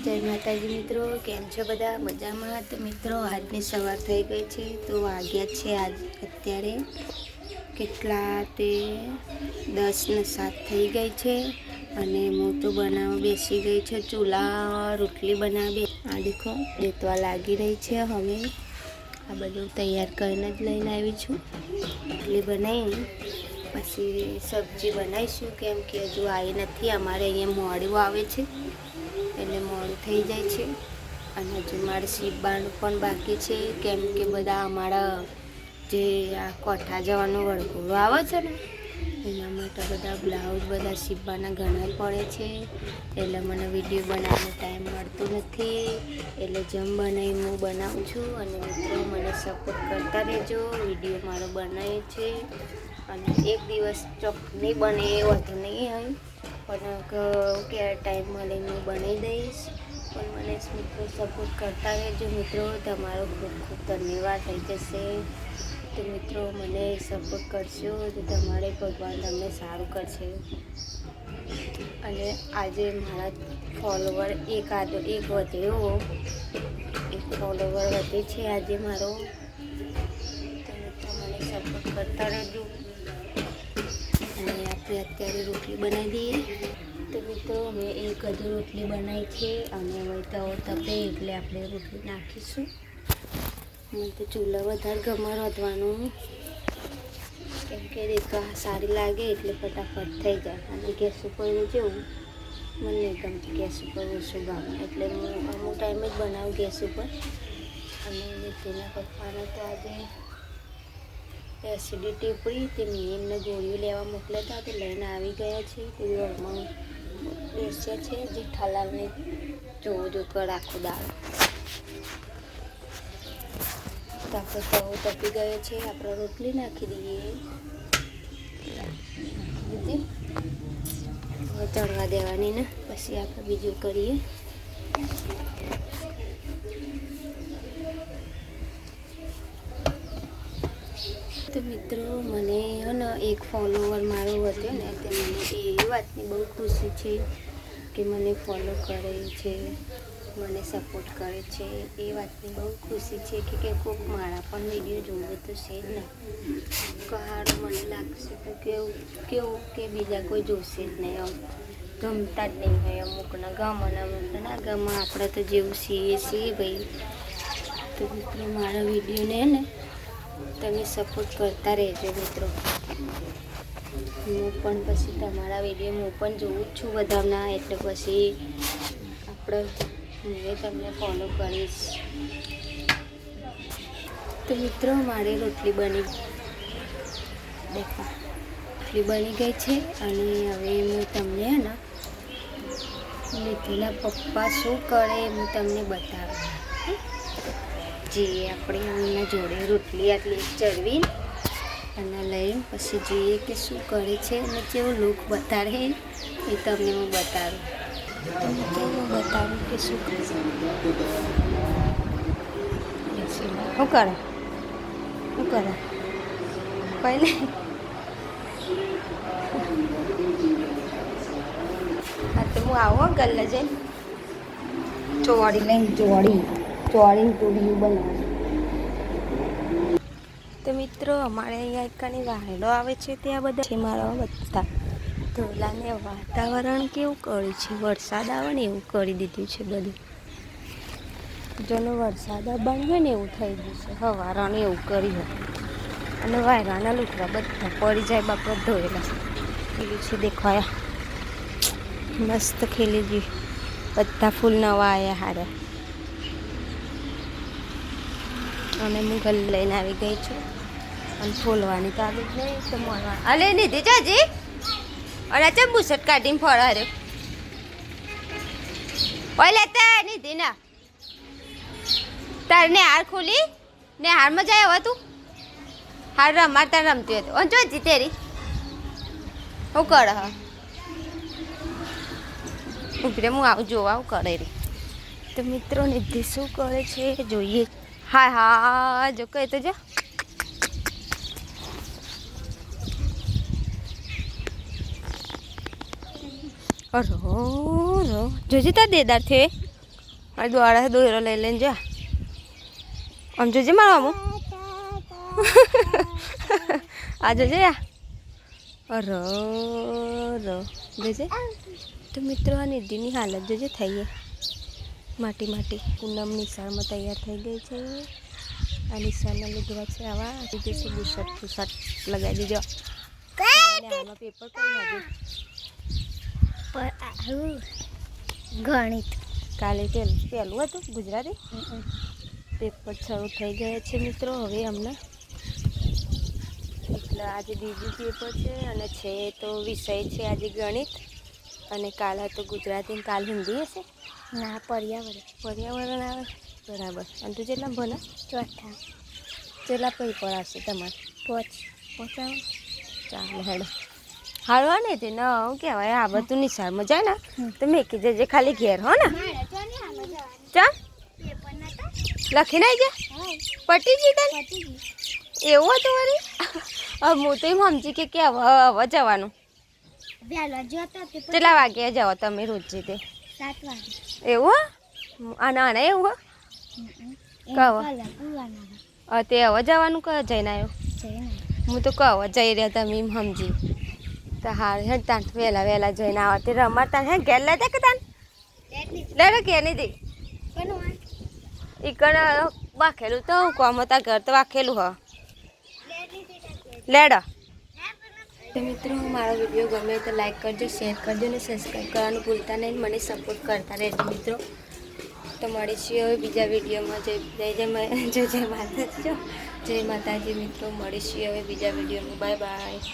જય માતાજી મિત્રો, કેમ છો બધા? મજામાં? તો મિત્રો આજની સવાર થઈ ગઈ છે, તો વાગ્યા છે આજ અત્યારે કેટલા તે 10:07 થઈ ગઈ છે અને હું તો બનાવવા બેસી ગઈ છે. ચૂલા રોટલી બનાવી આ દેખો દેતવા લાગી રહી છે. હવે આ બધું તૈયાર કરીને જ લઈને આવી છું. રોટલી બનાવી પછી સબ્જી બનાવીશું, કેમ કે હજુ આવી નથી. અમારે અહીંયા મોડું આવે છે એટલે મોડું થઈ જાય છે. અને હજુ મારે સીવવાનું પણ બાકી છે, કેમ કે બધા અમારા જે આ કોઠા જવાનું વળગોળું આવે છે ને એના માટે બધા બ્લાઉઝ બધા સીવવાના ઘણા પડે છે. એટલે મને વિડીયો બનાવવાનો ટાઈમ મળતો નથી, એટલે જેમ બનાવી હું બનાવું છું. અને મિત્રો મને સપોર્ટ કરતા રહેજો. વિડીયો મારો બનાવે છે અને એક દિવસ ચોક નહીં બને એ વધુ નહીં હોય, પણ કે ટાઈમ મળે હું બનાવી દઈશ. પણ મને મિત્રો સપોર્ટ કરતા રહેજો. મિત્રો તમારો ખૂબ ખૂબ ધન્યવાદ થઈ જશે. તો મિત્રો મને સપોર્ટ કરશો તો તમારે ભગવાન તમને સારું કરશે. અને આજે મારા ફોલોવર એક વધ્યો, એક ફોલોવર વધે છે આજે મારો. તો મિત્રો મને સપોર્ટ કરતા રહેજો. અને આપણે અત્યારે રોટલી બનાવી દઈએ. તો મિત્રો મેં એક હજુ રોટલી બનાવી છે અને હવે તવો તપે એટલે આપણે રોટલી નાખીશું. મને તો ચૂલા વધારે ગમે રાંધવાનું, કેમ કે દેખવા સારી લાગે એટલે ફટાફટ થઈ જાય. અને ગેસ ઉપર જેવું મને નહીં ગમતું, ગેસ ઉપર ઓછું ગમે એટલે હું અમુક ટાઈમે જ બનાવું ગેસ ઉપર. અને તેના પપ્પાને તો આજે એસિડિટી ઉપડી, તે મેં એમને ગોળીઓ લેવા મોકલ્યા હતા, તો લઈને આવી ગયા છે. તે ઘરમાં બેસ્યા છે. જેઠાલાલને જો કર આખો દાળ. તો આપણો તવો તપી ગયો છે, આપણે રોટલી નાખી દઈએ. હવે ચડવા દેવાની ને પછી આપણે બીજું કરીએ. તો મિત્રો મને ને એક ફોલોવર મારો વધ્યો ને, તે મને એ વાતની બહુ ખુશી છે કે મને ફોલો કરે છે, મને સપોર્ટ કરે છે. એ વાતની બહુ ખુશી છે કે કોઈક મારા પણ વિડીયો જોવે તો છે જ ને. કહાડું મને લાગશે કેવું કે બીજા કોઈ જોશે જ નહીં, આમ ગમતા જ નહીં હોય. અમુકના ગમે ને અમુકને ના ગમે, આપણે તો જેવું છીએ ભાઈ. તો મિત્રો મારા વિડીયોને ને તમે સપોર્ટ કરતા રહેજો મિત્રો. હું પણ પછી તમારા વિડીયો હું પણ જોઉં જ છું બધાના, એટલે પછી હું તમને ફોલો કરીશ. તો મિત્રો મારી રોટલી બની ગઈ છે. અને હવે હું તમને ને નીતિના પપ્પા શું કરે હું તમને બતાવું. જે આપણે એમના જોડે રોટલી આટલી ચડવી અને લઈને પછી જોઈએ કે શું કરે છે અને કેવો લુક બતાડે એ તમને હું બતાડું. કે શું કરે. શું કરે પહેલે હા તો હું આવો ગલ્લે જઈને ચોળીને પૂરીઓ બનાવી. તો મિત્રો અમારે અહીંયા એકાની વાયડો આવે છે, ત્યાં બધા છે મારા બધા ધોલાને વાતાવરણ કેવું કર્યું છે, વરસાદ આવે ને એવું કરી દીધું છે બધું. જેનો વરસાદ બનવે ને એવું થઈ ગયું છે. હવારાને એવું કર્યું અને વાયરાના લુકડા બધા પડી જાય બાપા ધોયેલા એવું છે. દેખાયા મસ્ત ખેલી ગયું, બધા ફૂલ નવા આવ્યા હારે. અને હું ગલ લઈને આવી ગઈ છું અને ફોલવાની તો આવી જ નહીં તો મળવા અલે નીધી જાજી. અરે ચમ બુસટ કાઢીને ફળ હારે ઓલે તે નીધી ના તારને હાર ખોલી ને હારમાં જાય. હવે તું હાર રમાર તાર રમતી હતી ઓન જોજી તેરી હું કરે હ ઉભરે હું આવું જોવા આવું કરે રે. તો મિત્રો નિધિ શું કરે છે જોઈએ. હા જો કહે તો જો રો જોજે તાર દેદાર છે મારી દોડા દોરો લઈ લઈને જા આમ જોજે મારું આ જોજે અર જોજે તો મિત્રો આ નિધિની હાલત જોજે થઈએ માટી માટી પૂનમ નિશાળમાં તૈયાર થઈ ગઈ છે આ નિશાળના લીધેલા છે આવા જશે બુશર્ટ ફુશર્ટ લગાવી દીજો આમાં પેપર કઈ લાગે ગણિત કાલે પહેલું હતું ગુજરાતી પેપર શરૂ થઈ ગયા છે મિત્રો હવે અમને એટલે આજે બીજું પેપર છે અને છે તો વિષય છે આજે ગણિત અને કાલ હતું ગુજરાતી કાલ હિન્દી હશે ના પર્યાવરણ આવે બરાબર અને તું જેટલા ભણે ચોથા જેટલા પેપર આવશે તમારે પહોંચાવો ચાલો હેડો હારવા નહીં તે ન હું કહેવાય આ બધું નિશાળમાં જાય ને તો મેકી જજે ખાલી ઘેર હો ને ચા લખીને આવી ગયા પટી ગઈ તને એવું હતું વળી હવે હું તો એમ સમજી કે હવે જવાનું કેટલા વાગ્યા જાઓ તમે રોજ તે 7 વાગે એવું અને આને એવું કહો તે હવે જવાનું કહો જઈને આવ્યો હું તો કહો જઈ રહ્યા તમે એમ સમજી તો હાર હે તાન વહેલા જઈને આવો તે રમાડતા હે ઘેર લેતા કે તાન લે ઘેર નહીં દે ઈકણ વાખેલું તો હું કોમ હતા ઘર તો વાખેલું હ લેડો તો મિત્રો મારો વિડીયો ગમે તો લાઈક કરજો શેર કરજો અને સબસ્ક્રાઈબ કરવાનું ભૂલતા નહીં મને સપોર્ટ કરતા રહેજો મિત્રો તો મળીશું હવે બીજા વિડીયોમાં જય માતાજી મિત્રો મળીશું હવે બીજા વિડીયોમાં બાય બાય.